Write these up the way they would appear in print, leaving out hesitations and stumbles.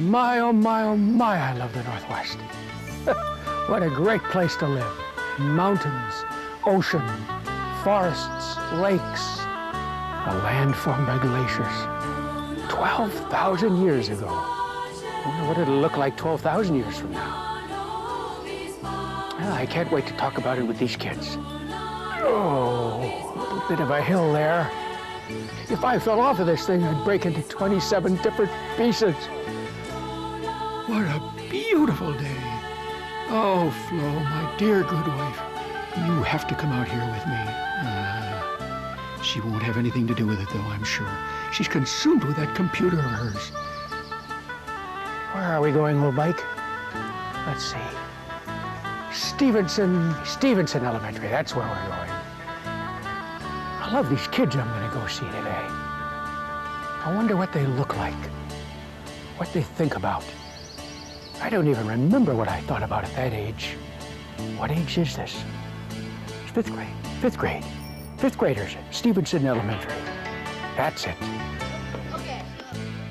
My, oh my, oh my, I love the Northwest. What a great place to live. Mountains, ocean, forests, lakes, a land formed by glaciers. 12,000 years ago. I wonder what it'll look like 12,000 years from now. Well, I can't wait to talk about it with these kids. Oh, a little bit of a hill there. If I fell off of this thing, I'd break into 27 different pieces. What a beautiful day. Oh, Flo, my dear good wife, you have to come out here with me. She won't have anything to do with it, though, I'm sure. She's consumed with that computer of hers. Where are we going, old Mike? Let's see. Stevenson Elementary, that's where we're going. I love these kids I'm going to go see today. I wonder what they look like, what they think about. I don't even remember what I thought about at that age. What age is this? It's fifth grade. Fifth grade. Fifth graders, Stevenson Elementary. That's it. Okay,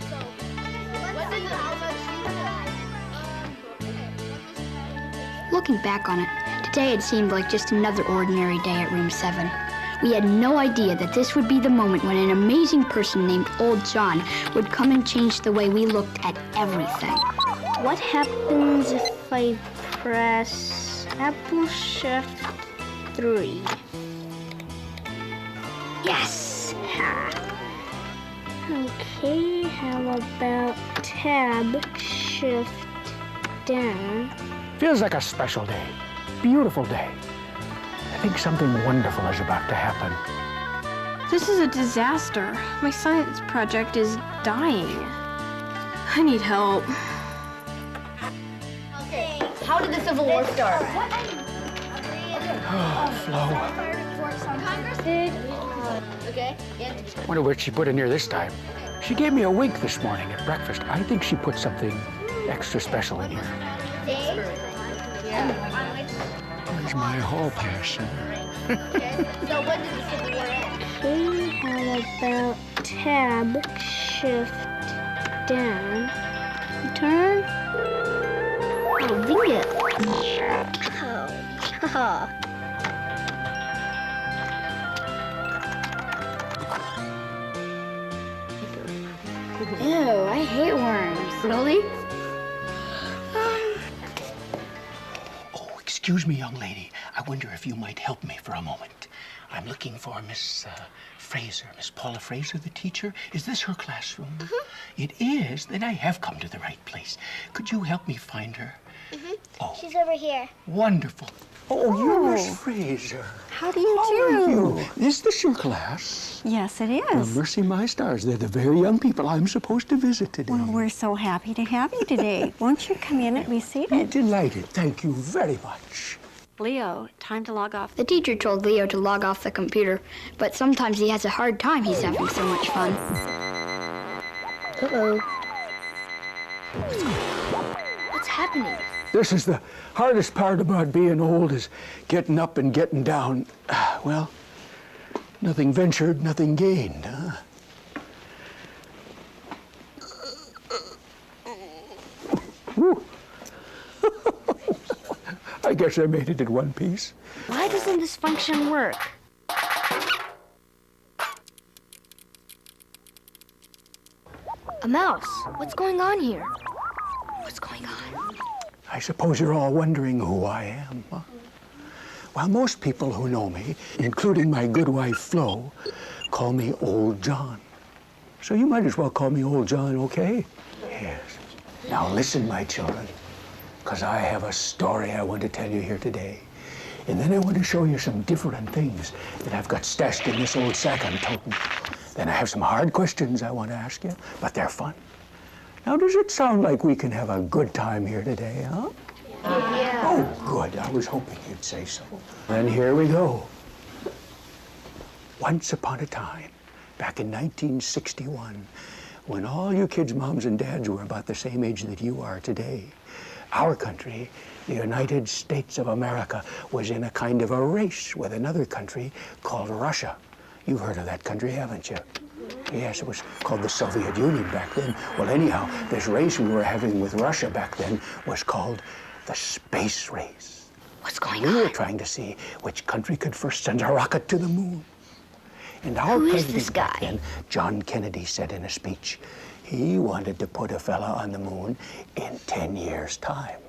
so what is how much? Looking back on it, today it seemed like just another ordinary day at Room 7. We had no idea that this would be the moment when an amazing person named Old John would come and change the way we looked at everything. What happens if I press Apple Shift 3? Yes! Okay, how about Tab Shift down? Feels like a special day. Beautiful day. I think something wonderful is about to happen. This is a disaster. My science project is dying. I need help. Okay, how did the Civil War start? Oh, Flo. Congress did. Okay. Wonder what she put in here this time. She gave me a wink this morning at breakfast. I think she put something extra special in here. Where's my hall pass? Okay, so when did the Civil War end? Okay, how about Tab Shift down? Turn. Oh, dang it. Oh. Ew, I hate worms. Really? Oh, excuse me, young lady. I wonder if you might help me for a moment. I'm looking for Miss Fraser, Miss Paula Fraser, the teacher. Is this her classroom? Mm-hmm. It is? Then I have come to the right place. Could you help me find her? Mm-hmm. Oh. She's over here. Wonderful. Oh, you're Miss Fraser. How do you How do? are you? Is this your class? Yes, it Well, is. mercy my stars. They're the very young people I'm supposed to visit today. Well, we're so happy to have you today. Won't you come in and be seated? Delighted. Thank you very much. Leo, time to log off. The teacher told Leo to log off the computer, but sometimes he has a hard time. He's having so much fun. Uh-oh. What's happening? This is the hardest part about being old, is getting up and getting down. Well, nothing ventured, nothing gained, huh? Whew. I guess I made it in one piece. Why doesn't this function work? A mouse. What's going on here? What's going on? I suppose you're all wondering who I am, huh? Well, most people who know me, including my good wife, Flo, call me Old John. So you might as well call me Old John, okay? Yes. Now listen, my children, because I have a story I want to tell you here today. And then I want to show you some different things that I've got stashed in this old sack I'm toting. Then I have some hard questions I want to ask you, but they're fun. Now, does it sound like we can have a good time here today, huh? Yeah. Oh, good. I was hoping you'd say so. Then here we go. Once upon a time, back in 1961, when all you kids' moms and dads were about the same age that you are today, our country, the United States of America, was in a kind of a race with another country called Russia. You've heard of that country, haven't you? Yes, it was called the Soviet Union back then. Well, anyhow, this race we were having with Russia back then was called the space race. What's going We were on? trying to see which country could first send a rocket to the moon. And our Who is president this back guy? then, John Kennedy, said in a speech, he wanted to put a fella on the moon in 10 years' time.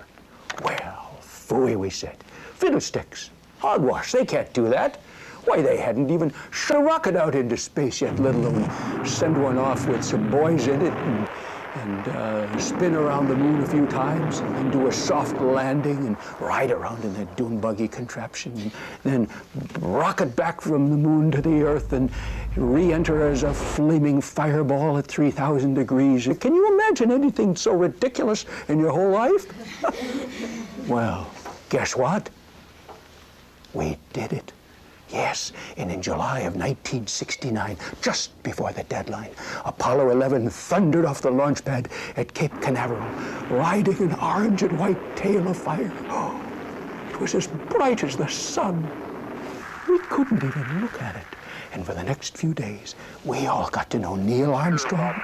Well, phooey, we said. Fiddlesticks. Hogwash, they can't do that. Why, they hadn't even shot a rocket out into space yet, let alone send one off with some boys in it and spin around the moon a few times and then do a soft landing and ride around in that dune buggy contraption and then rocket back from the moon to the Earth and re-enter as a flaming fireball at 3,000 degrees. Can you imagine anything so ridiculous in your whole life? Well, guess what? We did it. Yes, and in July of 1969, just before the deadline, Apollo 11 thundered off the launch pad at Cape Canaveral, riding an orange and white tail of fire. Oh, it was as bright as the sun. We couldn't even look at it. And for the next few days, we all got to know Neil Armstrong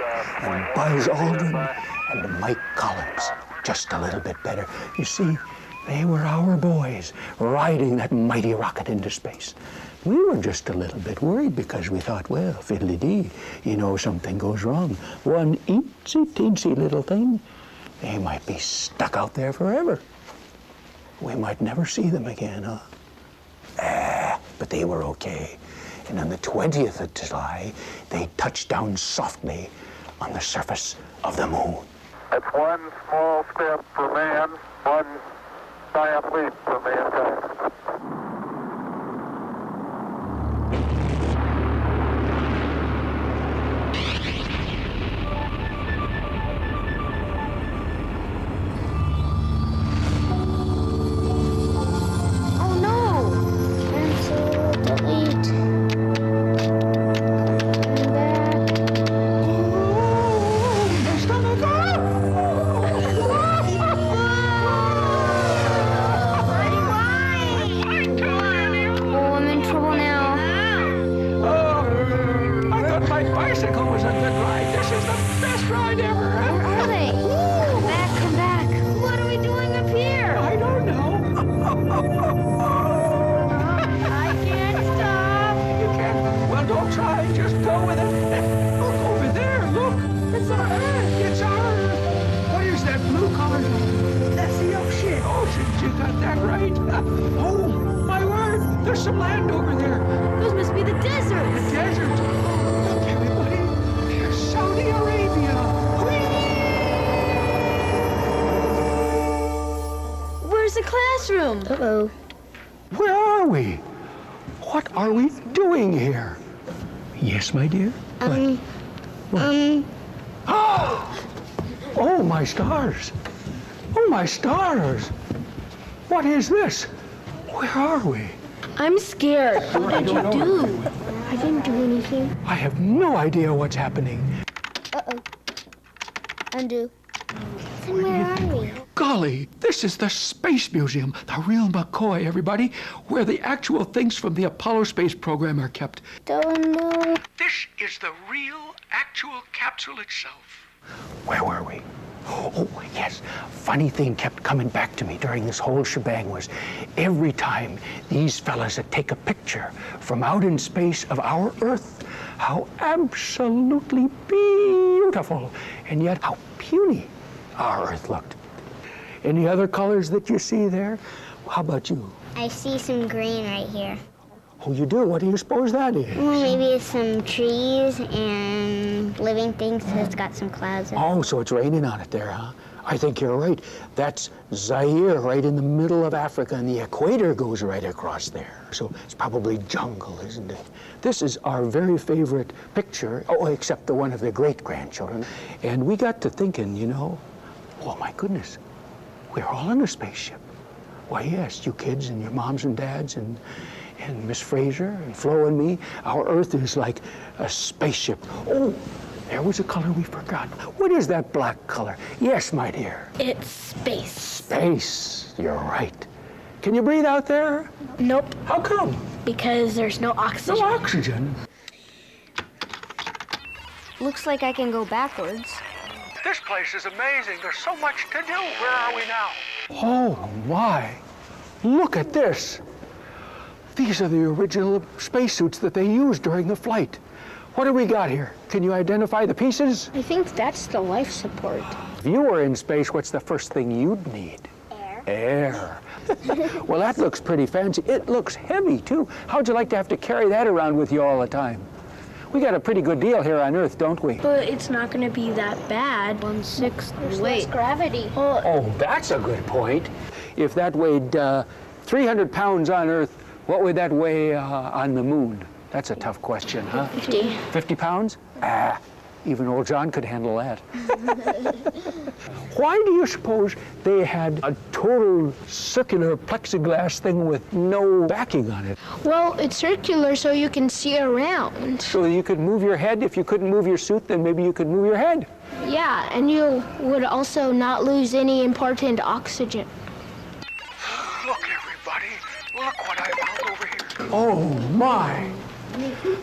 and Buzz Aldrin and Mike Collins just a little bit better. You see, they were our boys riding that mighty rocket into space. We were just a little bit worried because we thought, well, fiddly-dee, you know, something goes wrong. One teensy little thing, they might be stuck out there forever. We might never see them again, huh? But they were okay. And on the 20th of July, they touched down softly on the surface of the moon. It's one small step for man, one giant leap for mankind. Oh no! Cancel, delete. Come back. There's stomach Oh, I'm in trouble now. Oh, I thought my bicycle was a good ride. This is the best ride ever. Where are they? Come back, come back. What are we doing up here? I don't know. I can't stop. You can't. Well, don't try. Just go with it. Look over there. Look. It's our Earth. It's our Earth. What is that blue color? That's the ocean. Ocean. You got that right. Oh, my word. There's some land over there. Those must be the deserts. The desert. Look, everybody. There's Saudi Arabia. Where's the classroom? Uh-oh. Where are we? What are we doing here? Yes, my dear? Oh, my stars. Oh, my stars. What is this? Where are we? I'm scared. What did you do? I didn't do anything. I have no idea what's happening. Uh-oh. Undo. Then where are we? Golly, this is the Space Museum, the real McCoy, everybody, where the actual things from the Apollo space program are kept. Don't know. This is the real, actual capsule itself. Where were we? Oh, yes. Funny thing kept coming back to me during this whole shebang was every time these fellas would take a picture from out in space of our Earth, how absolutely beautiful, and yet how puny our Earth looked. Any other colors that you see there? How about you? I see some green right here. Oh, you do? What do you suppose that is? Well, maybe it's some trees and living things that's got some clouds in it. Oh, so it's raining on it there, huh? I think you're right. That's Zaire, right in the middle of Africa, and the equator goes right across there. So it's probably jungle, isn't it? This is our very favorite picture, oh, except the one of the great-grandchildren. And we got to thinking, you know, oh, my goodness, we're all in a spaceship. Why, yes, you kids and your moms and dads and Miss Fraser and Flo and me, our Earth is like a spaceship. Oh, there was a color we forgot. What is that black color? Yes, my dear. It's space. Space. You're right. Can you breathe out there? Nope, How come? because there's no oxygen. No oxygen. Looks like I can go backwards. This place is amazing. There's so much to do. Where are we now? Oh, my. Look at this. These are the original spacesuits that they used during the flight. What do we got here? Can you identify the pieces? I think that's the life support. If you were in space, what's the first thing you'd need? Air. Well, that looks pretty fancy. It looks heavy, too. How'd you like to have to carry that around with you all the time? We got a pretty good deal here on Earth, don't we? But it's not going to be that bad. 1/6 the weight. Less gravity. Oh, that's a good point. If that weighed 300 pounds on Earth, what would that weigh on the moon? That's a tough question, huh? 50. 50 pounds? Even old John could handle that. Why do you suppose they had a total circular plexiglass thing with no backing on it? Well, it's circular so you can see around. So you could move your head. If you couldn't move your suit, then maybe you could move your head. Yeah, and you would also not lose any important oxygen. Look, everybody. Look what I found over here. Oh, my.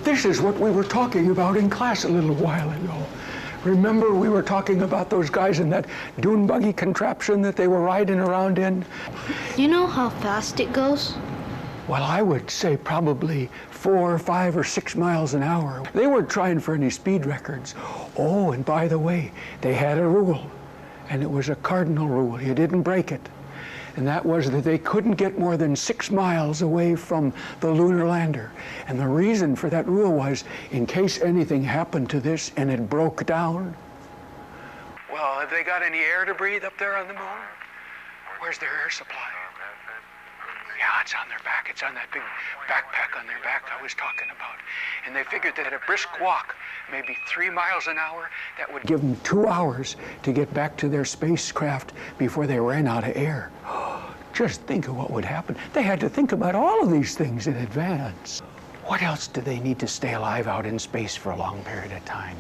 This is what we were talking about in class a little while ago. Remember we were talking about those guys in that dune buggy contraption that they were riding around in? You know how fast it goes? Well, I would say probably 4, 5, or 6 miles an hour. They weren't trying for any speed records. Oh, and by the way, they had a rule, and it was a cardinal rule. You didn't break it. And that was that they couldn't get more than 6 miles away from the lunar lander. And the reason for that rule was in case anything happened to this and it broke down. Well, have they got any air to breathe up there on the moon? Where's their air supply? Yeah, it's on their back. It's on that big backpack on their back I was talking about. And they figured that a brisk walk, maybe 3 miles an hour, that would give them 2 hours to get back to their spacecraft before they ran out of air. Just think of what would happen. They had to think about all of these things in advance. What else do they need to stay alive out in space for a long period of time?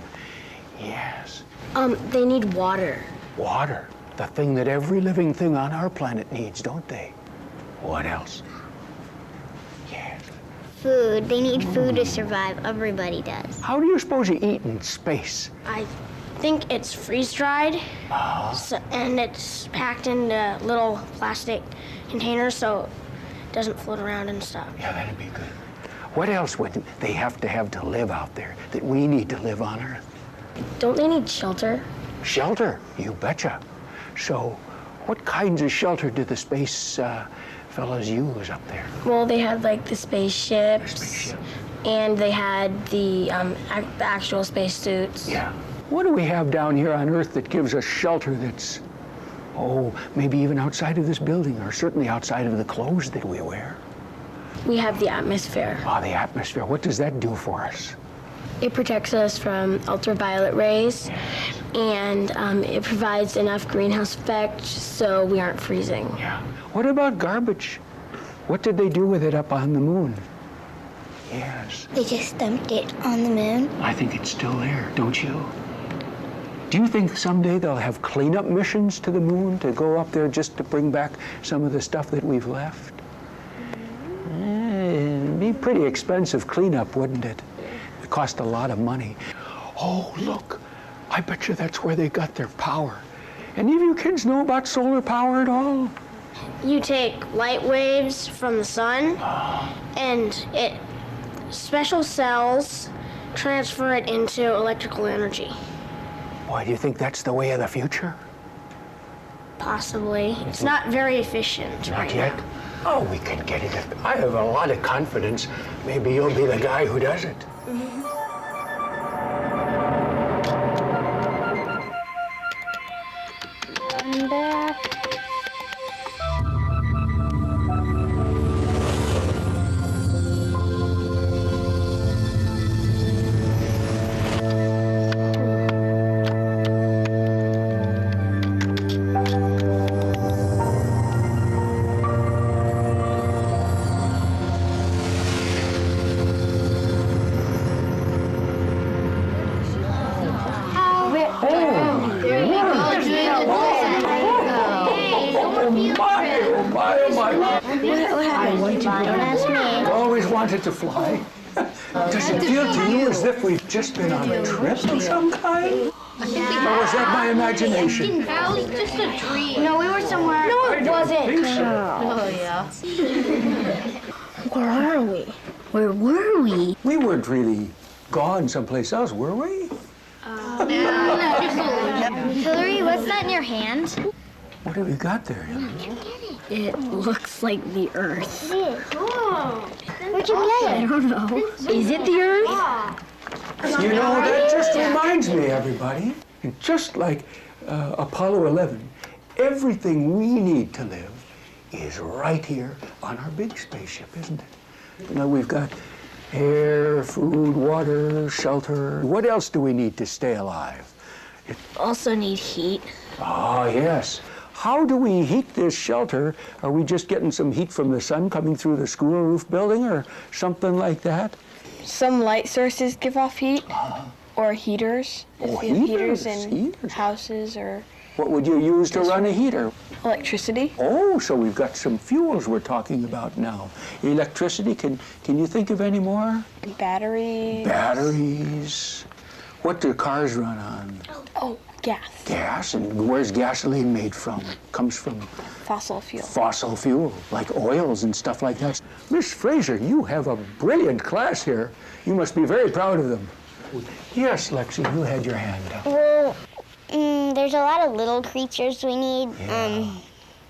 Yes. They need water. Water. The thing that every living thing on our planet needs, don't they? What else? Yes. Food. They need food to survive. Everybody does. How do you suppose you eat in space? I think it's freeze-dried, and it's packed into little plastic containers so it doesn't float around and stuff. Yeah, that'd be good. What else would they have to live out there that we need to live on Earth? Don't they need shelter? Shelter? You betcha. So, what kinds of shelter do the space fellows use up there? Well, they had like the spaceships. The spaceship. And they had the actual spacesuits. Yeah. What do we have down here on Earth that gives us shelter that's, oh, maybe even outside of this building, or certainly outside of the clothes that we wear? We have the atmosphere. Oh, the atmosphere. What does that do for us? It protects us from ultraviolet rays, and it provides enough greenhouse effect so we aren't freezing. Yeah. What about garbage? What did they do with it up on the moon? Yes. They just dumped it on the moon. I think it's still there, don't you? Do you think someday they'll have cleanup missions to the moon to go up there just to bring back some of the stuff that we've left? It'd be pretty expensive cleanup, wouldn't it? It cost a lot of money. Oh, look, I bet you that's where they got their power. Any of you kids know about solar power at all? You take light waves from the sun, and special cells transfer it into electrical energy. Boy, do you think that's the way of the future? Possibly. It's not very efficient. Not yet? Oh, we can get it. I have a lot of confidence. Maybe you'll be the guy who does it. I'm back. Wanted to fly. Does it feel to you as if we've just been on a trip of some kind? Or was that my imagination? That was just a dream. No, we were somewhere. No, it wasn't. Oh, yeah. Where are we? Where were we? We weren't really gone someplace else, were we? Hillary, what's that in your hand? What have you got there, Hillary? It looks like the Earth. Where'd you get it? I don't know. Is it the Earth? You know, that just reminds me, everybody. And just like Apollo 11, everything we need to live is right here on our big spaceship, isn't it? You know, we've got air, food, water, shelter. What else do we need to stay alive? Also need heat. Ah, yes. How do we heat this shelter? Are we just getting some heat from the sun coming through the school roof building or something like that? Some light sources give off heat, or heaters. Oh, If you have heaters, in heaters. houses or What would you use to run a heater? electricity. Oh, so we've got some fuels we're talking about now. Electricity, can you think of any more? Batteries. Batteries. What do cars run on? Oh, gas. Gas, and where's gasoline made from? Comes from Fossil fuel. fossil fuel, like oils and stuff like that. Miss Fraser, you have a brilliant class here. You must be very proud of them. Yes, Lexi, you had your hand up. Well, there's a lot of little creatures we need.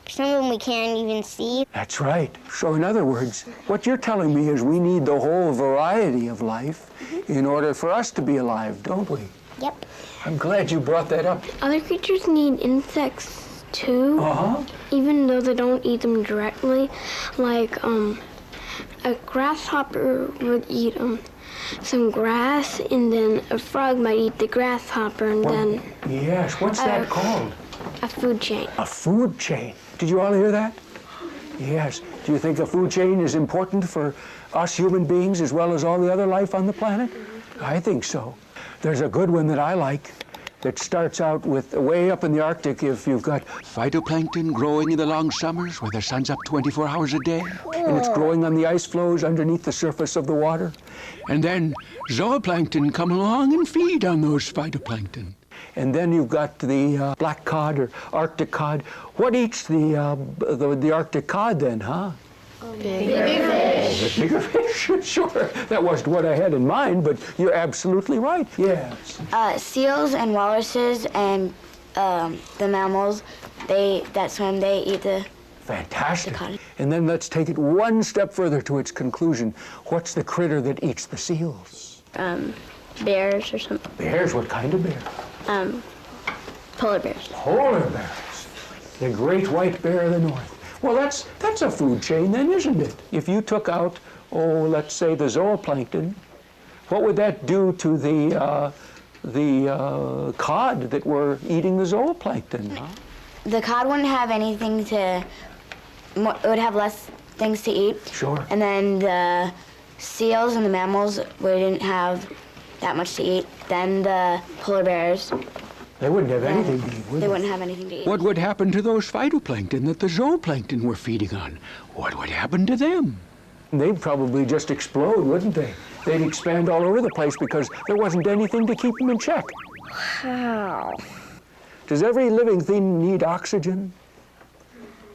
Some of them we can't even see. That's right. So in other words, what you're telling me is we need the whole variety of life in order for us to be alive, don't we? Yep. I'm glad you brought that up. Other creatures need insects too, Uh-huh. even though they don't eat them directly. Like a grasshopper would eat some grass, and then a frog might eat the grasshopper, and then Yes, what's that called? a food chain. A food chain. Did you all hear that? Yes. Do you think a food chain is important for us human beings as well as all the other life on the planet? I think so. There's a good one that I like that starts out with way up in the Arctic. If you've got phytoplankton growing in the long summers where the sun's up 24 hours a day, and it's growing on the ice floes underneath the surface of the water. And then zooplankton come along and feed on those phytoplankton. And then you've got the black cod or Arctic cod. What eats the Arctic cod then, huh? Bigger The bigger fish, sure. That wasn't what I had in mind, but you're absolutely right. Yes. Seals and walruses and the mammals, that swim, they eat the Fantastic. cod. And then let's take it one step further to its conclusion. What's the critter that eats the seals? Bears or something. Bears? What kind of bear? Polar bears. Polar bears. The great white bear of the north. Well, that's a food chain then, isn't it? If you took out, let's say the zooplankton, what would that do to the cod that were eating the zooplankton? Huh? The cod wouldn't have anything it would have less things to eat. Sure. And then the seals and the mammals wouldn't have that much to eat. Then the polar bears, They wouldn't have anything to eat, would they wouldn't have anything to eat. What would happen to those phytoplankton that the zooplankton were feeding on? What would happen to them? They'd probably just explode, wouldn't they? They'd expand all over the place because there wasn't anything to keep them in check. How? Does every living thing need oxygen?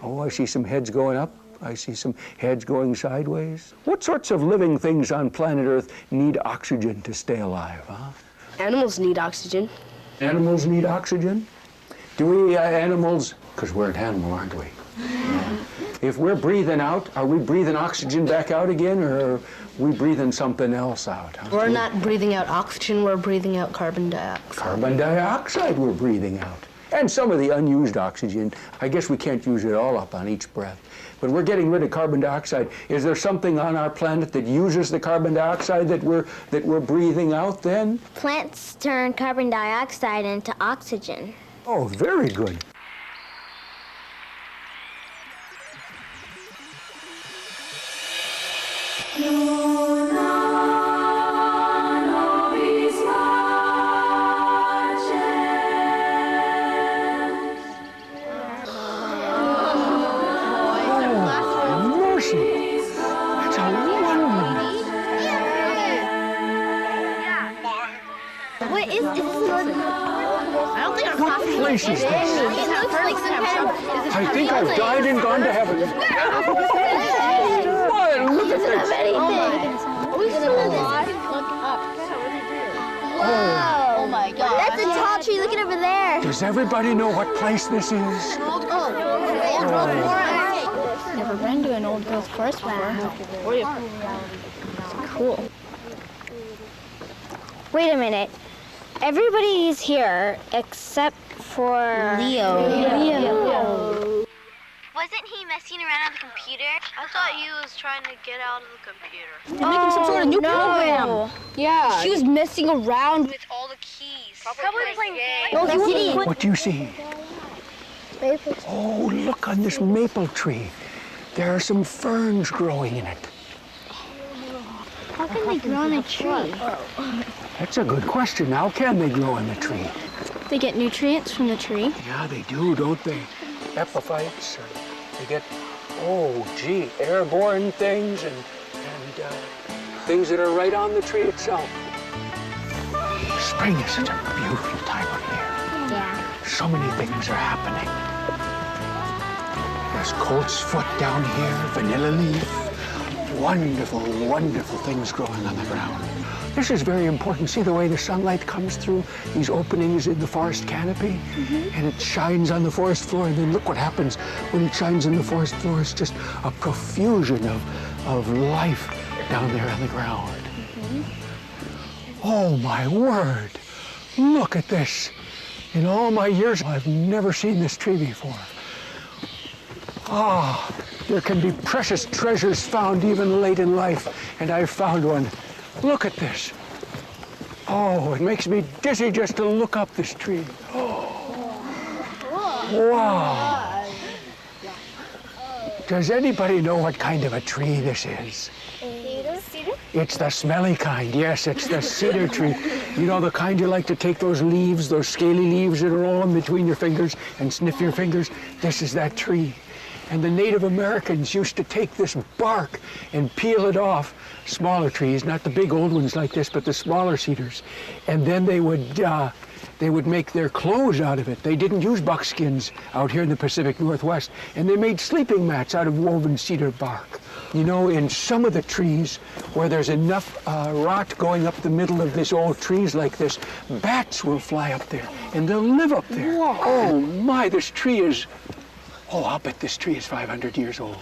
Oh, I see some heads going up. I see some heads going sideways. What sorts of living things on planet Earth need oxygen to stay alive, huh? Animals need oxygen. Animals need oxygen? Do we animals, because we're an animal, aren't we? Yeah. If we're breathing out, are we breathing oxygen back out again, or are we breathing something else out? Huh? We're not breathing out oxygen, we're breathing out carbon dioxide. Carbon dioxide we're breathing out. And some of the unused oxygen, I guess we can't use it all up on each breath. But we're getting rid of carbon dioxide. Is there something on our planet that uses the carbon dioxide that we're breathing out then? Plants turn carbon dioxide into oxygen. Oh, very good. place is this? I think I've died and gone to heaven. Why, look at this. Oh my God. That's a tall tree. Look at over there. Does everybody know what place this is? Never been to an old growth forest before. Cool. Wait a minute. Everybody's here except for Leo. Wasn't he messing around on the computer? I thought he was trying to get out of the computer. Making some sort of new program. Yeah. She was messing around with all the keys. Probably playing games. No, he didn't. What do you see? Oh, look on this maple tree. There are some ferns growing in it. How can they grow on a tree? That's a good question. How can they grow on the tree? They get nutrients from the tree. Yeah, they do, don't they? Epiphytes. They get, oh, gee, airborne things and things that are right on the tree itself. Spring is such a beautiful time of year. Yeah. So many things are happening. There's colt's foot down here, vanilla leaf. Wonderful, wonderful things growing on the ground. This is very important. See the way the sunlight comes through these openings in the forest canopy? And it shines on the forest floor, and then look what happens when it shines on the forest floor. It's just a profusion of life down there on the ground. Oh, my word. Look at this. In all my years, I've never seen this tree before. Ah, there can be precious treasures found even late in life, and I've found one. Look at this. Oh, it makes me dizzy just to look up this tree. Oh. Wow. Does anybody know what kind of a tree this is? Cedar? It's the smelly kind. Yes, it's the cedar tree. You know, the kind you like to take those leaves, those scaly leaves that are all in between your fingers and sniff your fingers? This is that tree. And the Native Americans used to take this bark and peel it off, smaller trees, not the big old ones like this, but the smaller cedars. And then they would make their clothes out of it. They didn't use buckskins out here in the Pacific Northwest, and they made sleeping mats out of woven cedar bark. You know, in some of the trees where there's enough rot going up the middle of this old trees like this, bats will fly up there, and they'll live up there. Whoa. Oh my, this tree is... Oh, I'll bet this tree is 500 years old.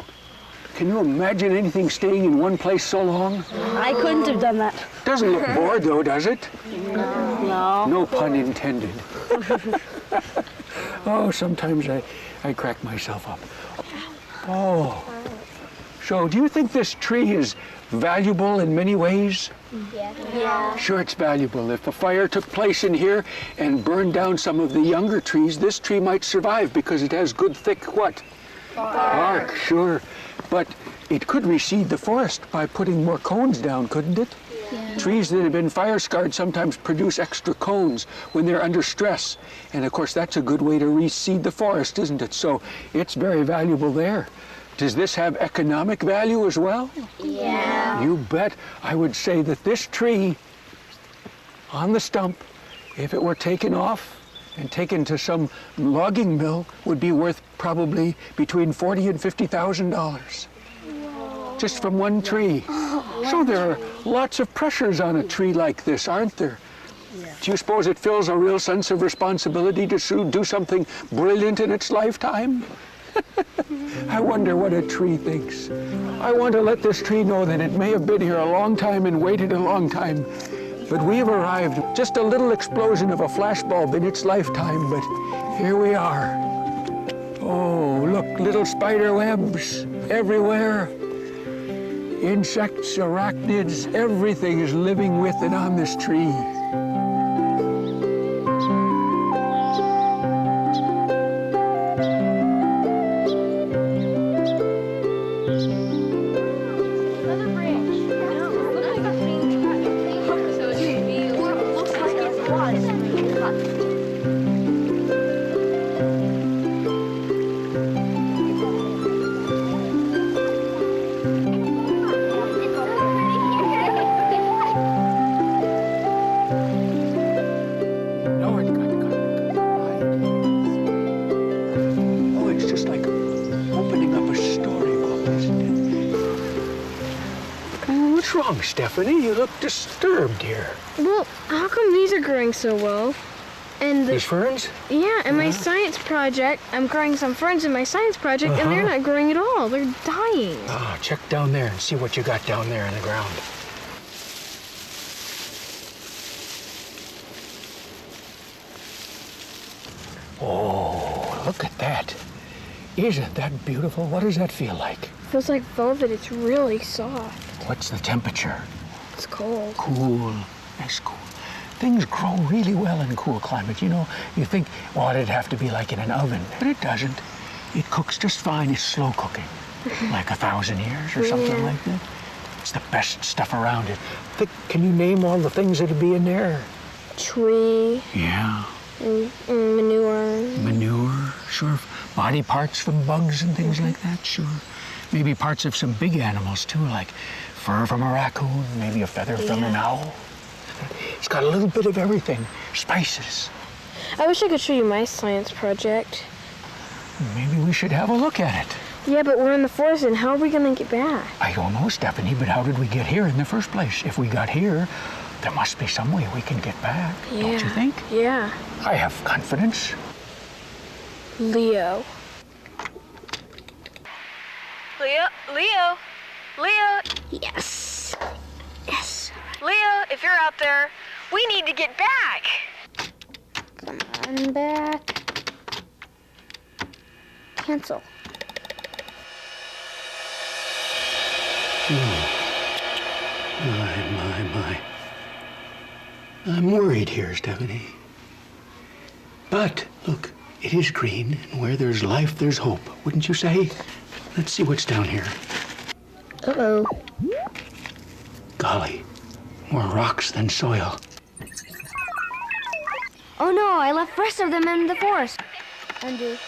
Can you imagine anything staying in one place so long? I couldn't have done that. Doesn't look bored, though, does it? No. No pun intended. Oh, sometimes I crack myself up. Oh. So, do you think this tree is valuable in many ways? Yeah. Sure, it's valuable. If a fire took place in here and burned down some of the younger trees, this tree might survive because it has good, thick what? Bark, sure. But it could reseed the forest by putting more cones down, couldn't it? Yeah. Trees that have been fire-scarred sometimes produce extra cones when they're under stress. And of course, that's a good way to reseed the forest, isn't it? So it's very valuable there. Does this have economic value as well? Yeah. You bet. I would say that this tree on the stump, if it were taken off and taken to some logging mill, would be worth probably between $40,000 and $50,000. Just from one tree. So there are lots of pressures on a tree like this, aren't there? Yeah. Do you suppose it feels a real sense of responsibility to do something brilliant in its lifetime? I wonder what a tree thinks. I want to let this tree know that it may have been here a long time and waited a long time, but we have arrived. Just a little explosion of a flashbulb in its lifetime, but here we are. Oh, look, little spider webs everywhere. Insects, arachnids, everything is living with and on this tree. wrong, Stephanie? You look disturbed here. Well, how come these are growing so well? And These ferns? yeah, and my science project, I'm growing some ferns in my science project, and they're not growing at all. They're dying. Ah, check down there and see what you got down there in the ground. Oh, look at that. Isn't that beautiful? What does that feel like? Feels like velvet. It's really soft. What's the temperature? It's cold. Cool. Nice cool. Things grow really well in cool climate. You know, you think, well, it'd have to be like in an oven, but it doesn't. It cooks just fine. It's slow cooking, like 1,000 years or something like that. It's the best stuff around it. Can you name all the things that'd be in there? Tree. Yeah. Manure. Manure, sure. Body parts from bugs and things like that, sure. Maybe parts of some big animals too, like fur from a raccoon, maybe a feather from an owl. It's got a little bit of everything. Spices. I wish I could show you my science project. Maybe we should have a look at it. Yeah, but we're in the forest, and how are we going to get back? I don't know, Stephanie, but how did we get here in the first place? If we got here, there must be some way we can get back, don't you think? Yeah. I have confidence. Leo. Leo, Yes. Yes. Leo, if you're out there, we need to get back. Come on back. Cancel. My. I'm worried here, Stephanie. But, look, it is green, and where there's life, there's hope, wouldn't you say? Let's see what's down here. Uh-oh. Golly, more rocks than soil. Oh no, I left the rest of them in the forest. Undo.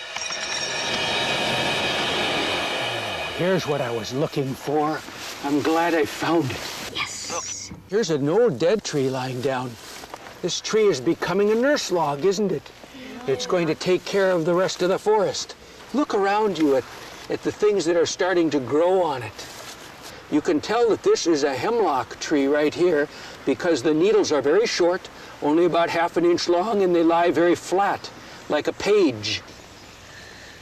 Here's what I was looking for. I'm glad I found it. Yes. Look, here's an old dead tree lying down. This tree is becoming a nurse log, isn't it? It's going to take care of the rest of the forest. Look around you at the things that are starting to grow on it. You can tell that this is a hemlock tree right here because the needles are very short, only about 1/2 inch long, and they lie very flat, like a page.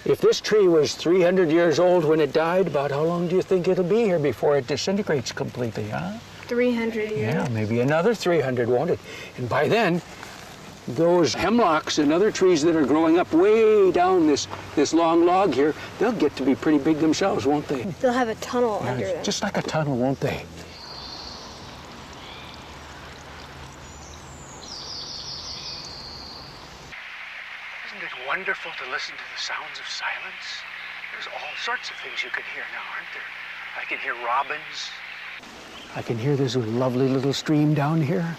If this tree was 300 years old when it died, about how long do you think it'll be here before it disintegrates completely, huh? 300 years. Yeah, maybe another 300, won't it? And by then, those hemlocks and other trees that are growing up way down this long log here, they'll get to be pretty big themselves, won't they? They'll have a tunnel under them. Just like a tunnel, won't they? Isn't it wonderful to listen to the sounds of silence? There's all sorts of things you can hear now, aren't there? I can hear robins. I can hear this lovely little stream down here.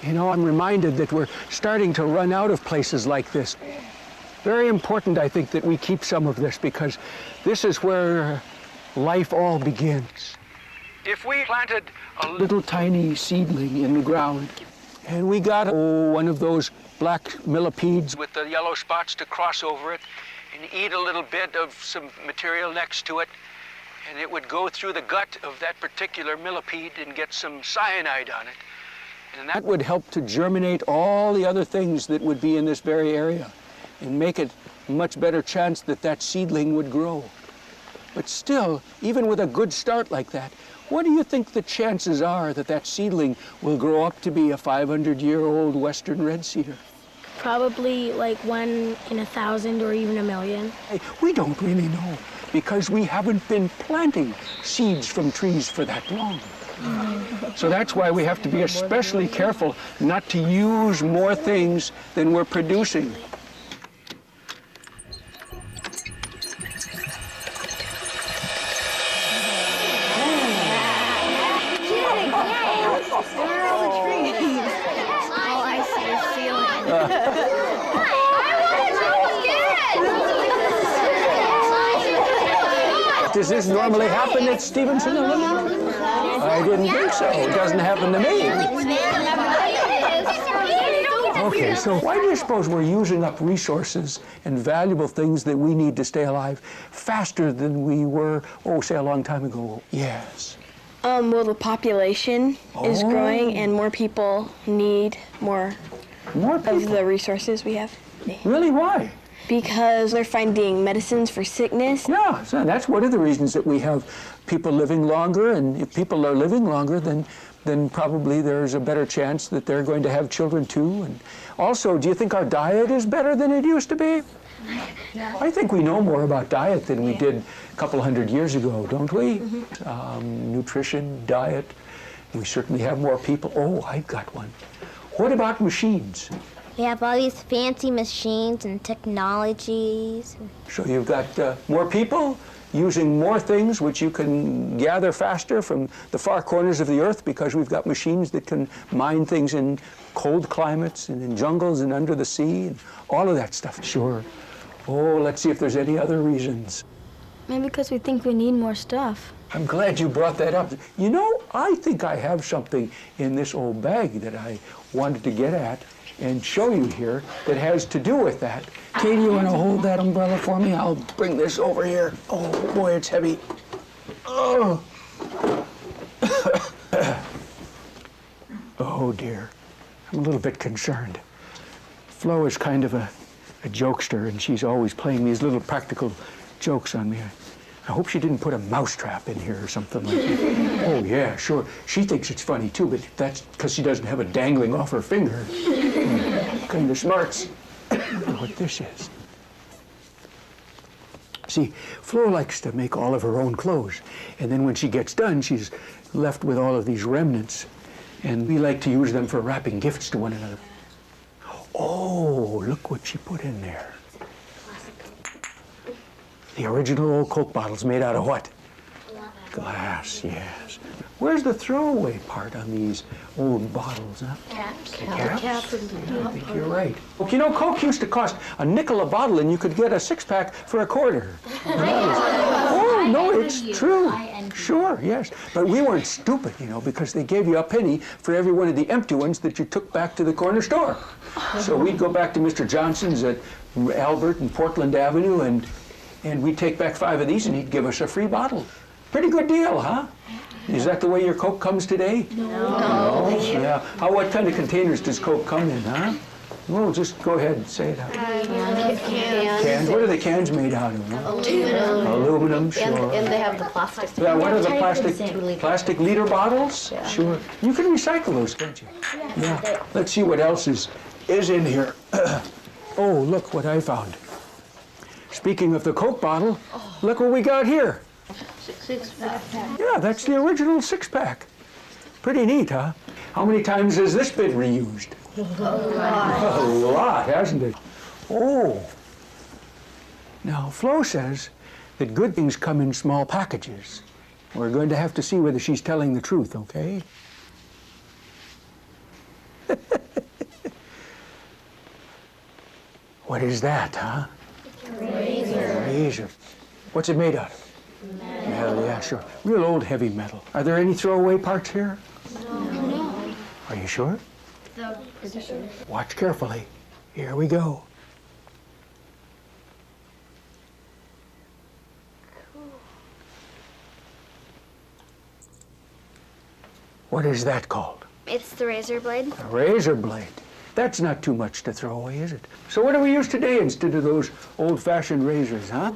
You know, I'm reminded that we're starting to run out of places like this. Very important, I think, that we keep some of this because this is where life all begins. If we planted a little tiny seedling in the ground and we got one of those black millipedes with the yellow spots to cross over it and eat a little bit of some material next to it, and it would go through the gut of that particular millipede and get some cyanide on it. And that would help to germinate all the other things that would be in this very area and make it a much better chance that that seedling would grow. But still, even with a good start like that, what do you think the chances are that that seedling will grow up to be a 500-year-old western red cedar? Probably like 1 in 1,000 or even 1,000,000. Hey, we don't really know because we haven't been planting seeds from trees for that long. So that's why we have to be especially careful not to use more things than we're producing. All I see is ceiling. Does this normally happen at Stevenson Elementary? I didn't think so. It doesn't happen to me. Okay, so why do you suppose we're using up resources and valuable things that we need to stay alive faster than we were, say a long time ago? Yes. Well, the population is growing, and more people need more of the resources we have. Really? Why? Because they're finding medicines for sickness. Yeah, so that's one of the reasons that we have people living longer, and if people are living longer, then probably there's a better chance that they're going to have children too. And also, do you think our diet is better than it used to be? Yeah. I think we know more about diet than we did a couple hundred years ago, don't we? Nutrition, diet, we certainly have more people. Oh, I've got one. What about machines? We have all these fancy machines and technologies. So you've got more people using more things which you can gather faster from the far corners of the earth because we've got machines that can mine things in cold climates and in jungles and under the sea and all of that stuff. Sure. Oh, let's see if there's any other reasons. Maybe because we think we need more stuff. I'm glad you brought that up. You know, I think I have something in this old bag that I wanted to get at and show you here that has to do with that. Katie, you want to hold that umbrella for me? I'll bring this over here. Oh, boy, it's heavy. Oh. Oh, dear. I'm a little bit concerned. Flo is kind of a jokester, and she's always playing these little practical jokes on me. I hope she didn't put a mousetrap in here or something like that. Oh, yeah, sure. She thinks it's funny, too, but that's because she doesn't have it dangling off her finger. Kind of smarts. I wonder what this is. See, Flo likes to make all of her own clothes, and then when she gets done, she's left with all of these remnants, and we like to use them for wrapping gifts to one another. Oh, look what she put in there. The original old Coke bottles made out of what? Glass, yes. Where's the throwaway part on these old bottles, huh? Caps. Caps? I think you're right. You know, Coke used to cost a nickel a bottle, and you could get a six-pack for a quarter. Oh, no, it's true. Sure, yes. But we weren't stupid, you know, because they gave you a penny for every one of the empty ones that you took back to the corner store. So we'd go back to Mr. Johnson's at Albert and Portland Avenue, and we'd take back 5 of these, and he'd give us a free bottle. Pretty good deal, huh? Is that the way your Coke comes today? No. Yeah. What kind of containers does Coke come in, huh? Well, just go ahead and say it out. Cans. What are the cans made out of? Huh? Aluminum, sure. And they have the plastic. Yeah, what are the plastic liter bottles? Yeah. Sure. You can recycle those, can't you? Yeah. Let's see what else is in here. Oh, look what I found. Speaking of the Coke bottle, look what we got here. Six-pack. Yeah, that's the original six-pack. Pretty neat, huh? How many times has this been reused? A lot, hasn't it? Oh. Now, Flo says that good things come in small packages. We're going to have to see whether she's telling the truth, okay? What is that, huh? Razor. What's it made out of? Metal, yeah, sure. Real old heavy metal. Are there any throwaway parts here? No. Are you sure? No. Watch carefully. Here we go. What is that called? It's the razor blade. A razor blade. That's not too much to throw away, is it? So what do we use today instead of those old-fashioned razors, huh?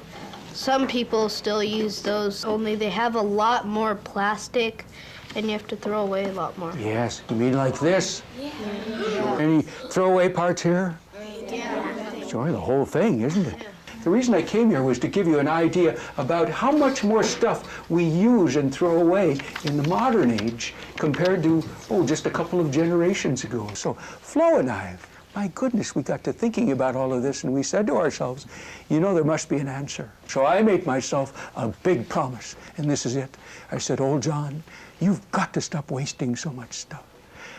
Some people still use those, only they have a lot more plastic, and you have to throw away a lot more. Yes, you mean like this? Yeah. Any throwaway parts here? Yeah. Sure, the whole thing, isn't it? The reason I came here was to give you an idea about how much more stuff we use and throw away in the modern age compared to, just a couple of generations ago. So Flo and I, my goodness, we got to thinking about all of this, and we said to ourselves, you know, there must be an answer. So I made myself a big promise, and this is it. I said, old John, you've got to stop wasting so much stuff.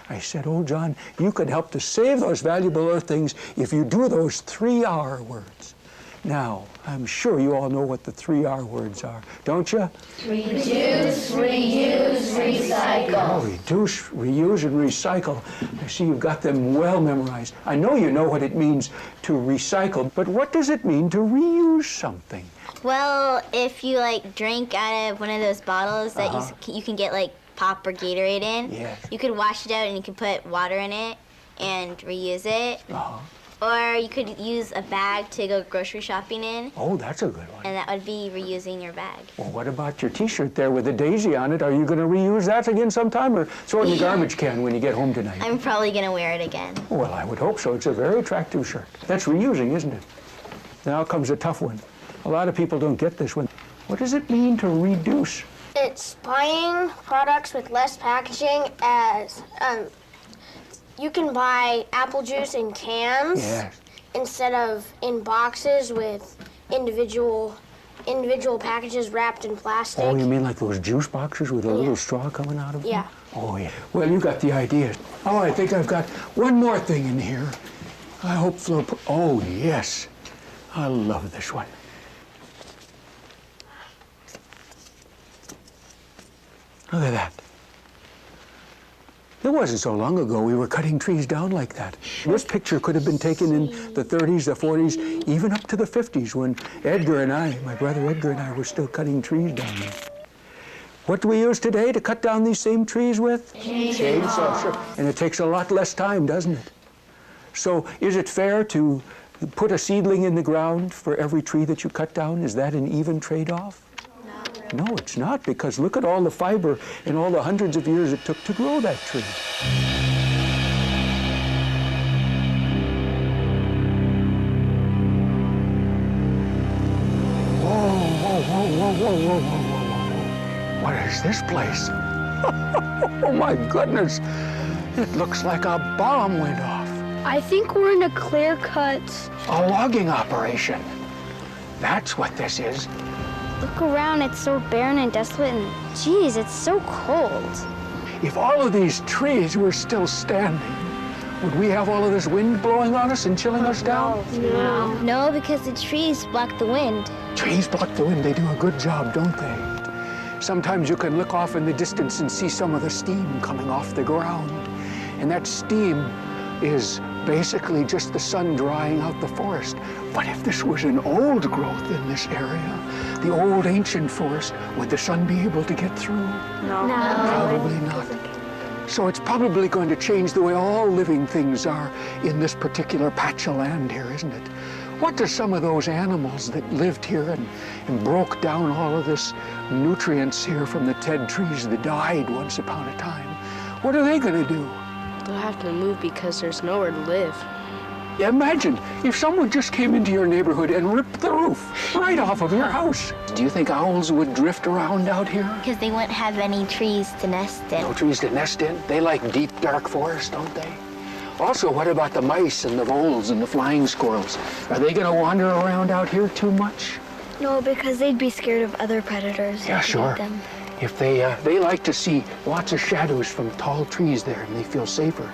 I said, old John, you could help to save those valuable earth things if you do those 3 R words. Now, I'm sure you all know what the 3 R words are, don't you? Reduce, reuse, recycle. Oh, reduce, reuse, and recycle. I see you've got them well memorized. I know you know what it means to recycle, but what does it mean to reuse something? Well, if you drink out of one of those bottles that you can get pop or Gatorade in, Yes. you could wash it out and you could put water in it and reuse it. Uh-huh. Or you could use a bag to go grocery shopping in, Oh, that's a good one. and that would be reusing your bag. Well, what about your T-shirt there with the daisy on it? Are you going to reuse that again sometime, or throw it in the garbage can when you get home tonight? I'm probably gonna wear it again. Well, I would hope so. It's a very attractive shirt. That's reusing, isn't it? Now comes a tough one. A lot of people don't get this one. What does it mean to reduce? It's buying products with less packaging, as you can buy apple juice in cans Yes. instead of in boxes with individual packages wrapped in plastic. Oh, you mean like those juice boxes with a little straw coming out of them? Yeah. Oh, yeah. Well, you got the idea. Oh, I think I've got one more thing in here. I hope Flo... Oh, yes. I love this one. Look at that. It wasn't so long ago we were cutting trees down like that. This picture could have been taken in the 30s, the 40s, even up to the 50s when Edgar and I, my brother Edgar and I, were still cutting trees down there. What do we use today to cut down these same trees with? Chainsaw. Sure. And it takes a lot less time, doesn't it? So is it fair to put a seedling in the ground for every tree that you cut down? Is that an even trade-off? No, it's not, because look at all the fiber and all the hundreds of years it took to grow that tree. Whoa, whoa, whoa, whoa, whoa, whoa, whoa, whoa, whoa. What is this place? Oh my goodness. It looks like a bomb went off. I think we're in a clear-cut. A logging operation. That's what this is. Look around, it's so barren and desolate, and geez, it's so cold. If all of these trees were still standing, would we have all of this wind blowing on us and chilling us down? No, because the trees block the wind. Trees block the wind. They do a good job, don't they? Sometimes you can look off in the distance and see some of the steam coming off the ground. And that steam is basically just the sun drying out the forest. But if this was an old growth in this area, the old ancient forest, would the sun be able to get through? No. Probably not. So it's probably going to change the way all living things are in this particular patch of land here, isn't it? What do some of those animals that lived here and broke down all of this nutrients here from the Ted trees that died once upon a time, what are they going to do? They'll have to move because there's nowhere to live. Imagine if someone just came into your neighborhood and ripped the roof right off of your house. Do you think owls would drift around out here? Because they wouldn't have any trees to nest in. No trees to nest in. They like deep, dark forests, don't they? Also, what about the mice and the voles and the flying squirrels? Are they going to wander around out here too much? No, because they'd be scared of other predators. Yeah, sure. Them. If they like to see lots of shadows from tall trees there and they feel safer.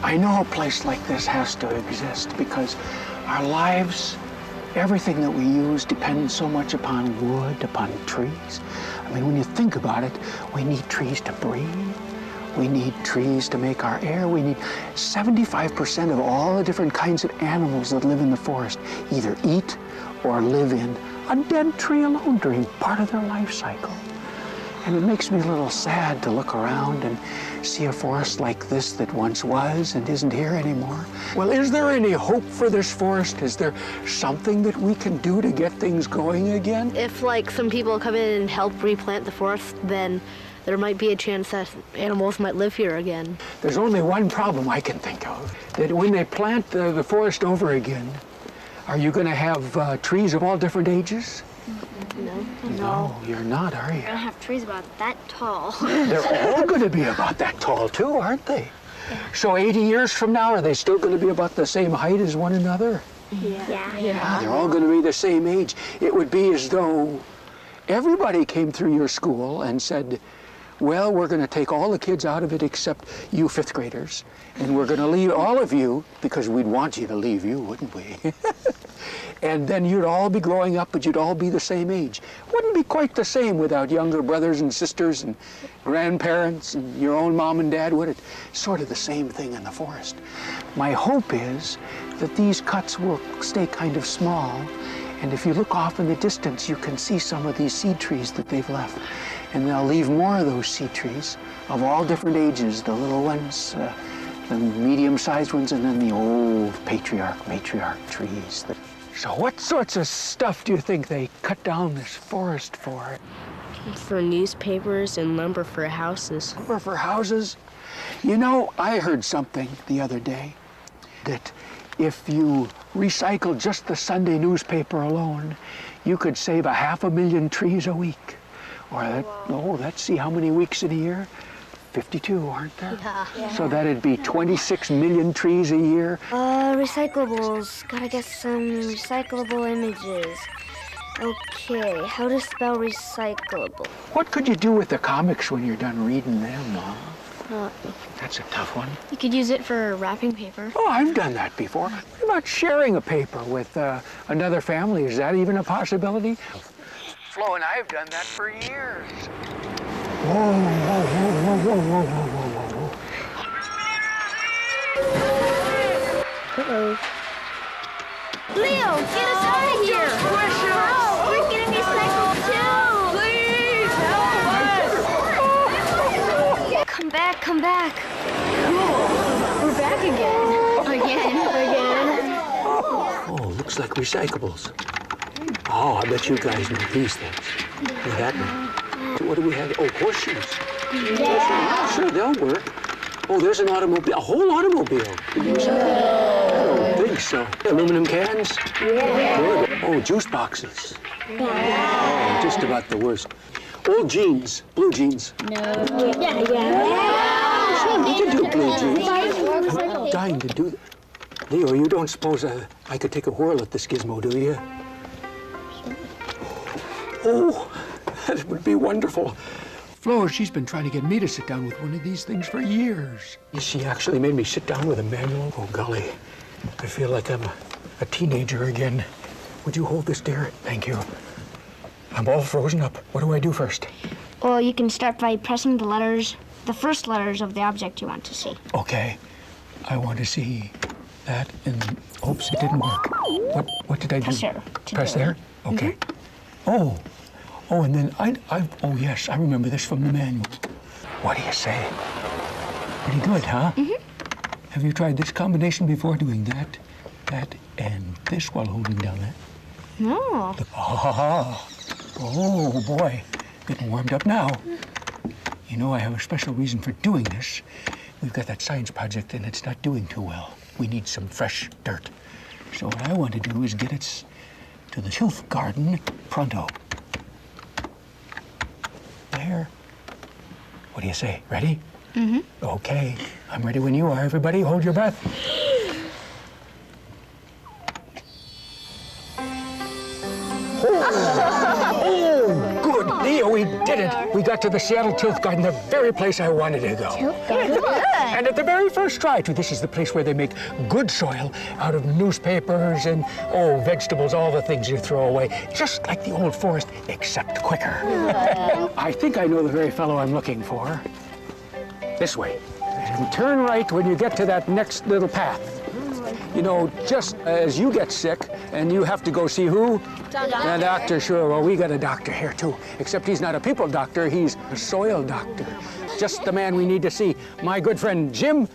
I know a place like this has to exist because our lives, everything that we use depends so much upon wood, upon trees. I mean, when you think about it, we need trees to breathe. We need trees to make our air. We need 75% of all the different kinds of animals that live in the forest either eat or live in a dead tree alone during part of their life cycle. And it makes me a little sad to look around and see a forest like this that once was and isn't here anymore. Well, is there any hope for this forest? Is there something that we can do to get things going again? If, like, some people come in and help replant the forest, then there might be a chance that animals might live here again. There's only one problem I can think of, that when they plant the forest over again, are you going to have trees of all different ages? No, you're not, are you? I have trees about that tall. They're all going to be about that tall, too, aren't they? Yeah. So 80 years from now, are they still going to be about the same height as one another? Yeah. They're all going to be the same age. It would be as though everybody came through your school and said, well, we're going to take all the kids out of it except you fifth graders, and we're going to leave all of you, because we'd want you to leave you, wouldn't we? And then you'd all be growing up, but you'd all be the same age. Wouldn't be quite the same without younger brothers and sisters and grandparents and your own mom and dad, would it? Sort of the same thing in the forest. My hope is that these cuts will stay kind of small, and if you look off in the distance, you can see some of these seed trees that they've left. And they'll leave more of those seed trees of all different ages, the little ones, the medium-sized ones, and then the old matriarch trees. So what sorts of stuff do you think they cut down this forest for? For newspapers and lumber for houses. Lumber for houses? You know, I heard something the other day that if you recycle just the Sunday newspaper alone, you could save 500,000 trees a week. Or let's see how many weeks in a year? 52, aren't there? Yeah. So that'd be 26 million trees a year. Recyclables. Gotta get some recyclable images. Okay, how to spell recyclable? What could you do with the comics when you're done reading them, Mom? That's a tough one. You could use it for wrapping paper. Oh, I've done that before. What about sharing a paper with another family? Is that even a possibility? Flo and I have done that for years. Whoa, whoa, whoa, whoa, whoa, whoa, whoa, whoa, whoa. Uh-oh. Leo, get us out of here! Oh, we're getting recycled too! Please help us! Come back, come back. We're back again. Oh, looks like recyclables. Oh, I bet you guys know these things. What happened? What do we have? Oh, horseshoes. Yeah. Sure, they'll work. Oh, there's an automobile, a whole automobile. I don't think so. Aluminum cans? Yeah. Good. Oh, juice boxes. Oh, just about the worst. Old jeans, blue jeans. No. We can do blue jeans. I'm dying to do that. Leo, you don't suppose I could take a whirl at this gizmo, do you? Oh, that would be wonderful. Flo, she's been trying to get me to sit down with one of these things for years. She actually made me sit down with a manual. Oh, golly. I feel like I'm a teenager again. Would you hold this, dear? Thank you. I'm all frozen up. What do I do first? Well, you can start by pressing the first letters of the object you want to see. Okay. I want to see that and oops, it didn't work. What did I do? Press there. Press there? Okay. Oh, and then oh yes, I remember this from the manual. What do you say? Pretty good, huh? Mm-hmm. Have you tried this combination before, doing that, and this while holding down that? No. Oh boy, getting warmed up now. You know, I have a special reason for doing this. We've got that science project and it's not doing too well. We need some fresh dirt. So what I want to do is get it to the tilth garden pronto. There. What do you say? Ready? Mm-hmm. Okay. I'm ready when you are. Everybody, hold your breath. Oh, good. Leo, we did it. We got to the Seattle Tilth Garden, the very place I wanted to go. Tilth Garden? And at the very first try, too, this is the place where they make good soil out of newspapers and, vegetables, all the things you throw away. Just like the old forest, except quicker. I think I know the very fellow I'm looking for. This way. And turn right when you get to that next little path. You know, just as you get sick and you have to go see who? The doctor, sure. Well, we got a doctor here, too. Except he's not a people doctor, he's a soil doctor. Just the man we need to see. My good friend, Jim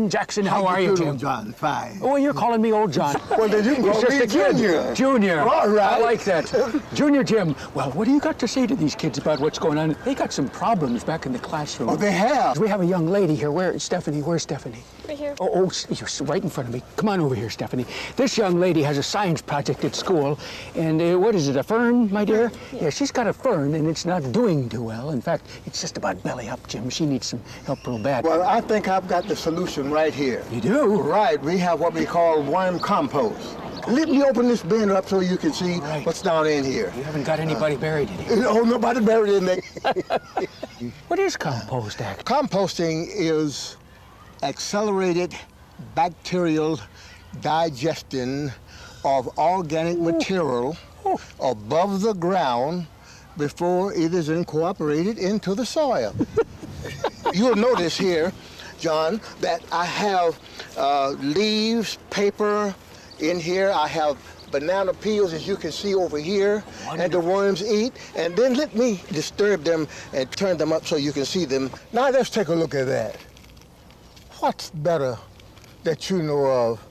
Jackson. How are you, Jim? John, fine. Oh, you're calling me old John. Well, then you can call me Junior. Junior. All right. I like that. Junior Jim. Well, what do you got to say to these kids about what's going on? They got some problems back in the classroom. Oh, they have? We have a young lady here. Where's Stephanie? Right here. Oh, you're right in front of me. Come on over here, Stephanie. This young lady has a science project at school. And what is it, a fern, my dear? Yeah, she's got a fern, and it's not doing too well. In fact, it's just about belly up, Jim. She needs some help real bad. Well, I think I've got the solution right here. You do? Right. We have what we call worm compost. Let me open this bin up so you can see what's down in here. You haven't got anybody buried in here? No, nobody buried in there. What is compost, actually? Composting is accelerated bacterial digestion of organic material above the ground before it is incorporated into the soil. You'll notice here, John, that I have leaves, paper in here. I have banana peels, as you can see over here, and the worms eat. And then let me disturb them and turn them up so you can see them. Now let's take a look at that. What's better that you know of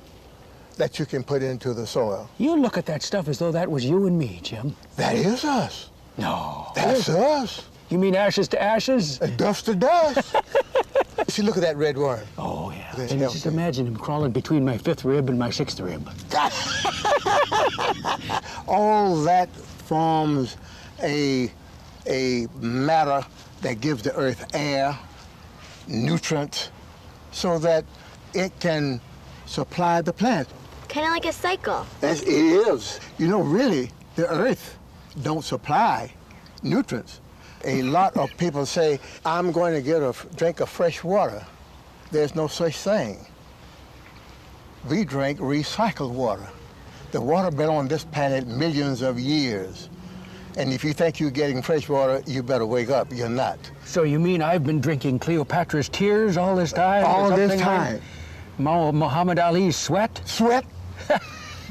that you can put into the soil? You look at that stuff as though that was you and me, Jim. That is us. No. That's us. You mean ashes to ashes? Dust to dust. See, look at that red worm. Oh, yeah. And just imagine him crawling between my 5th rib and my 6th rib. All that forms a matter that gives the earth air, nutrients, so that it can supply the plant. Kind of like a cycle. It is. You know, really, the earth don't supply nutrients. A lot of people say, I'm going to get a drink of fresh water. There's no such thing. We drink recycled water. The water been on this planet millions of years. And if you think you're getting fresh water, you better wake up. You're not. So you mean I've been drinking Cleopatra's tears all this time? All this time. Like Muhammad Ali's sweat? Sweat?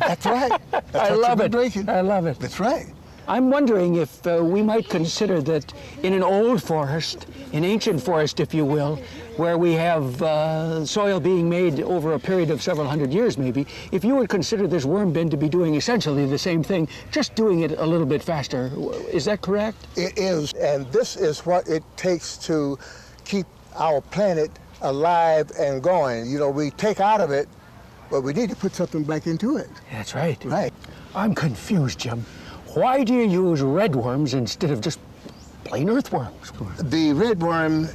That's right. That's I love it. Drinking. I love it. That's right. I'm wondering if we might consider that in an old forest, an ancient forest, if you will, where we have soil being made over a period of several hundred years maybe, if you would consider this worm bin to be doing essentially the same thing, just doing it a little bit faster. Is that correct? It is, and this is what it takes to keep our planet alive and going. You know, we take out of it, but we need to put something back into it. That's right. Right. I'm confused, Jim. Why do you use red worms instead of just plain earthworms? The red worm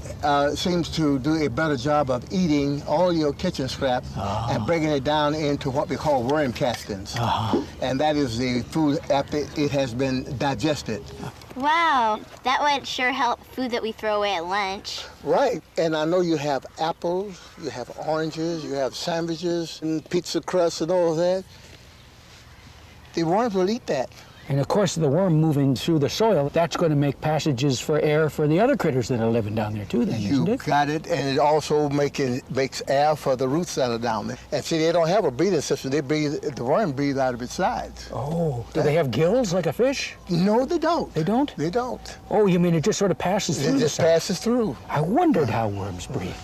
seems to do a better job of eating all your kitchen scrap and breaking it down into what we call worm castings. And that is the food after it has been digested. Wow, that would sure help food that we throw away at lunch. Right, and I know you have apples, you have oranges, you have sandwiches and pizza crusts and all of that. The worms will eat that. And of course, the worm moving through the soil, that's going to make passages for air for the other critters that are living down there too, then, isn't it? You got it, and it also makes air for the roots that are down there. And see, they don't have a breathing system. The worm breathes out of its sides. Oh, do they have gills like a fish? No, they don't. They don't? They don't. Oh, you mean it just sort of passes through? It just passes through. I wondered how worms breathe.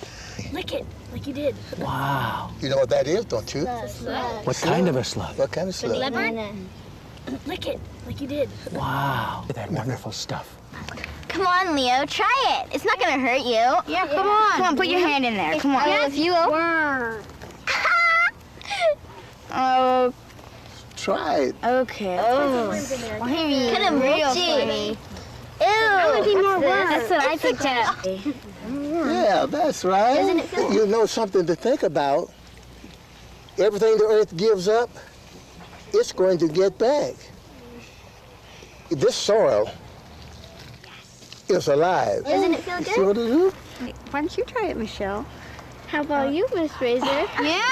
Lick it, like you did. Wow. You know what that is, don't you? What kind of a slug? What kind of slug? Leopard? Lick it, like you did. Wow. That wonderful stuff. Come on, Leo, try it. It's not gonna hurt you. Yeah, come on. Come on, put your hand in there. Come on. If you Worm. Oh. Try it. Okay. Oh. Kind of mochi. Ew. I want to be more worm. That's what I picked up. Yeah, that's right. Doesn't it feel You know something to think about. Everything the earth gives up, it's going to get back. This soil is alive. Doesn't it feel good? See what it is? Why don't you try it, Michelle? How about you, Miss Fraser? Yeah!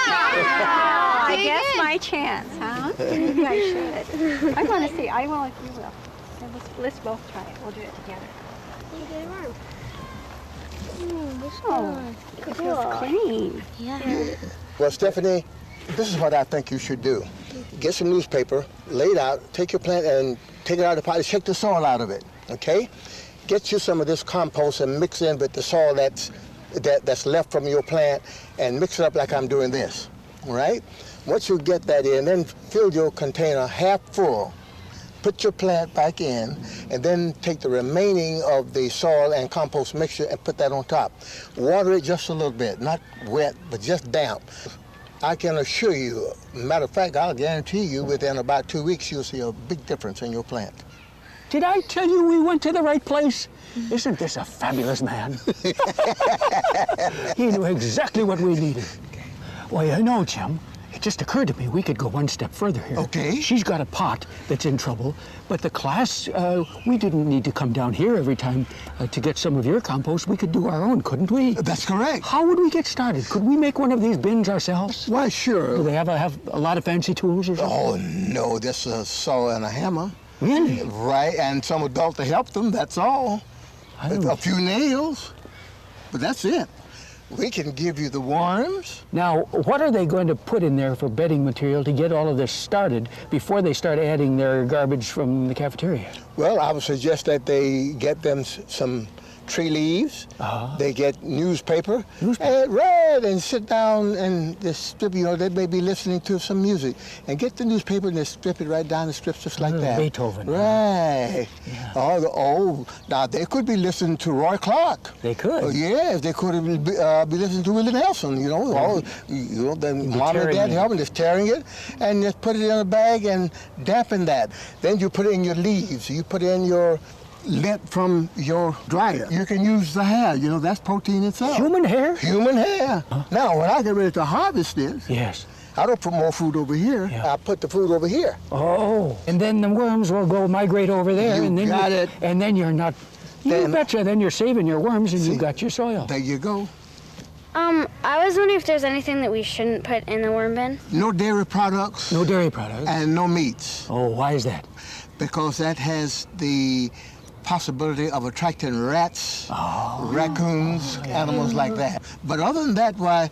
I guess my chance, huh? Maybe I should. I want to see. I will if you will. So let's both try it. We'll do it together. Oh, it feels clean. Yeah. Well, Stephanie, this is what I think you should do. Get some newspaper, lay it out, take your plant and take it out of the pot and shake the soil out of it, okay? Get you some of this compost and mix in with the soil that's left from your plant and mix it up like I'm doing this, all right? Once you get that in, then fill your container half full. Put your plant back in, and then take the remaining of the soil and compost mixture and put that on top. Water it just a little bit, not wet, but just damp. I can assure you, matter of fact, I'll guarantee you within about 2 weeks, you'll see a big difference in your plant. Did I tell you we went to the right place? Isn't this a fabulous man? He knew exactly what we needed. Well, you know, Jim, it just occurred to me we could go one step further here. Okay. She's got a pot that's in trouble, but the class, we didn't need to come down here every time to get some of your compost. We could do our own, couldn't we? That's correct. How would we get started? Could we make one of these bins ourselves? Why, sure. Do they have a lot of fancy tools or something? Oh, no, just a saw and a hammer. Really? Right, and some adult to help them, that's all. A few nails, but that's it. We can give you the worms. Now, what are they going to put in there for bedding material to get all of this started before they start adding their garbage from the cafeteria? Well, I would suggest that they get them some tree leaves. They get newspaper, and read and sit down and just strip, you know, they may be listening to some music. And get the newspaper and just strip it right down the strips just like that. Beethoven. Right. Yeah. Now they could be listening to Roy Clark. They could. Yes, they could be listening to Willie Nelson, you know. Then mom and dad help them, just tearing it and just put it in a bag and dampen that. Then you put it in your leaves. You put in your lint from your dryer. You can use the hair, you know, that's protein itself. Human hair? Human hair. Now, when I get ready to harvest this, yes, I don't put more food over here. Yeah. I put the food over here. Oh, and then the worms will go migrate over there. You and then got it. And then you're not, you betcha, then you're saving your worms and you've got your soil. There you go. I was wondering if there's anything that we shouldn't put in the worm bin. No dairy products. No dairy products. And no meats. Oh, why is that? Because that has the possibility of attracting rats, raccoons, animals like that. But other than that, why,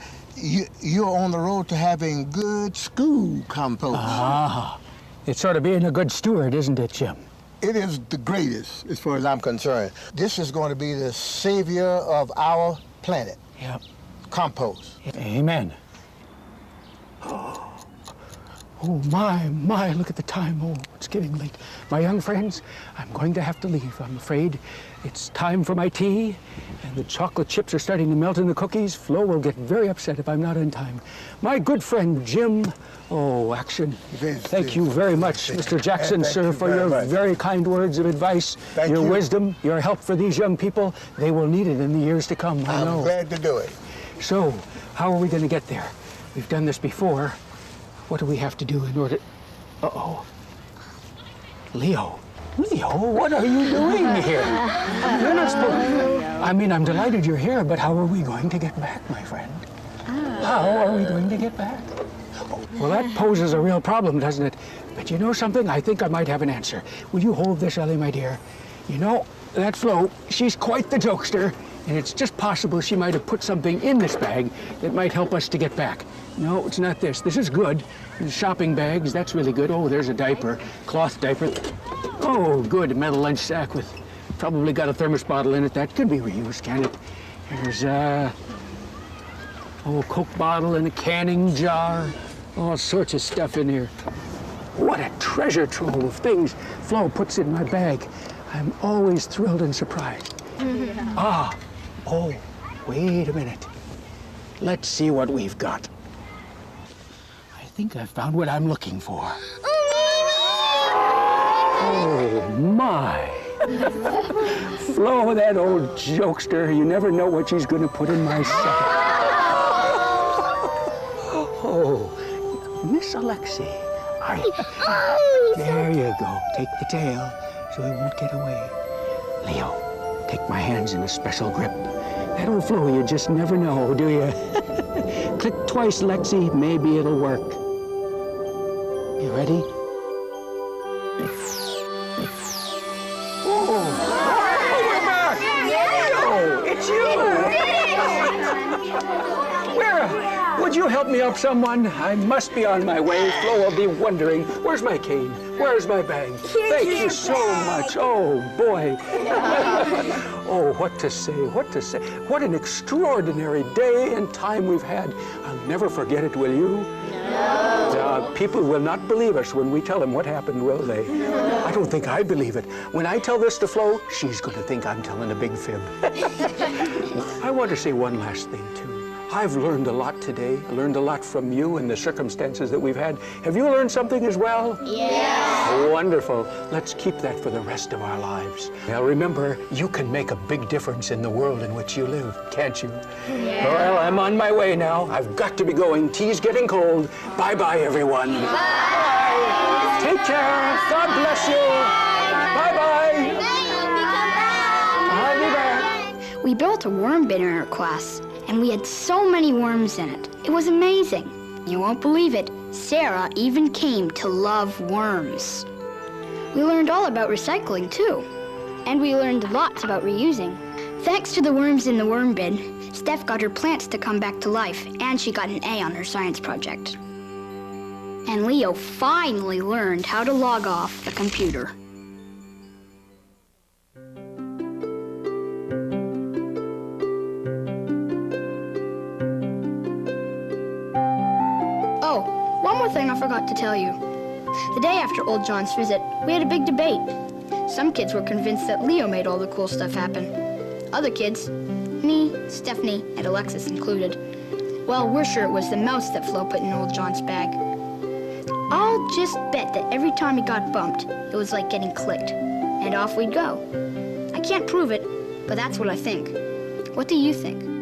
you're on the road to having good school compost. It's sort of being a good steward, isn't it, Jim? It is the greatest, as far as I'm concerned. This is going to be the savior of our planet. Yep. Compost. Amen. Oh, my, look at the time. Oh, it's getting late. My young friends, I'm going to have to leave. I'm afraid it's time for my tea, and the chocolate chips are starting to melt in the cookies. Flo will get very upset if I'm not in time. My good friend, Jim, action. Thank you very much, Mr. Jackson, sir, for your very kind words of advice, your wisdom, your help for these young people. They will need it in the years to come, I know. I'm glad to do it. So, how are we going to get there? We've done this before. What do we have to do in order... Leo, what are you doing here? You're not supposed... I mean, I'm delighted you're here, but how are we going to get back, my friend? How are we going to get back? Well, that poses a real problem, doesn't it? But you know something? I think I might have an answer. Will you hold this, Ellie, my dear? You know, that Flo, she's quite the jokester, and it's just possible she might have put something in this bag that might help us to get back. No, it's not this. This is good. The shopping bags, that's really good. Oh, there's a diaper, cloth diaper. Oh, good, a metal lunch sack with probably got a thermos bottle in it. That could be reused, can it? There's a Coke bottle and a canning jar. All sorts of stuff in here. What a treasure trove of things Flo puts in my bag. I'm always thrilled and surprised. Wait a minute. Let's see what we've got. I think I found what I'm looking for. Oh, my. Flo, that old jokester, you never know what she's going to put in my sack. Oh, Miss Alexei. There you go. Take the tail so he won't get away. Leo, take my hands in a special grip. That old Flo, you just never know, do you? Click twice, Lexi. Maybe it'll work. You ready? We're back! Leo, it's you! Would you help me up, someone? I must be on my way. Flo will be wondering, where's my cane? Where's my bag? Thank you so much. Oh, boy. Oh, what to say, what to say. What an extraordinary day and time we've had. I'll never forget it, will you? No. People will not believe us when we tell them what happened, will they? No. I don't think I believe it. When I tell this to Flo, she's going to think I'm telling a big fib. I want to say one last thing, too. I've learned a lot today. I learned a lot from you and the circumstances that we've had. Have you learned something as well? Yeah. Wonderful. Let's keep that for the rest of our lives. Now remember, you can make a big difference in the world in which you live, can't you? Yeah. Well, I'm on my way now. I've got to be going. Tea's getting cold. Bye-bye, everyone. Bye. Take care. God bless you. Bye-bye. I'll be back. We built a worm bin in our class, and we had so many worms in it. It was amazing. You won't believe it, Sarah even came to love worms. We learned all about recycling, too. And we learned lots about reusing. Thanks to the worms in the worm bin, Steph got her plants to come back to life, and she got an A on her science project. And Leo finally learned how to log off the computer. Oh, one more thing I forgot to tell you. The day after old John's visit, we had a big debate. Some kids were convinced that Leo made all the cool stuff happen. Other kids, me, Stephanie, and Alexis included, well, we're sure it was the mouse that Flo put in old John's bag. I'll just bet that every time he got bumped, it was like getting clicked, and off we'd go. I can't prove it, but that's what I think. What do you think?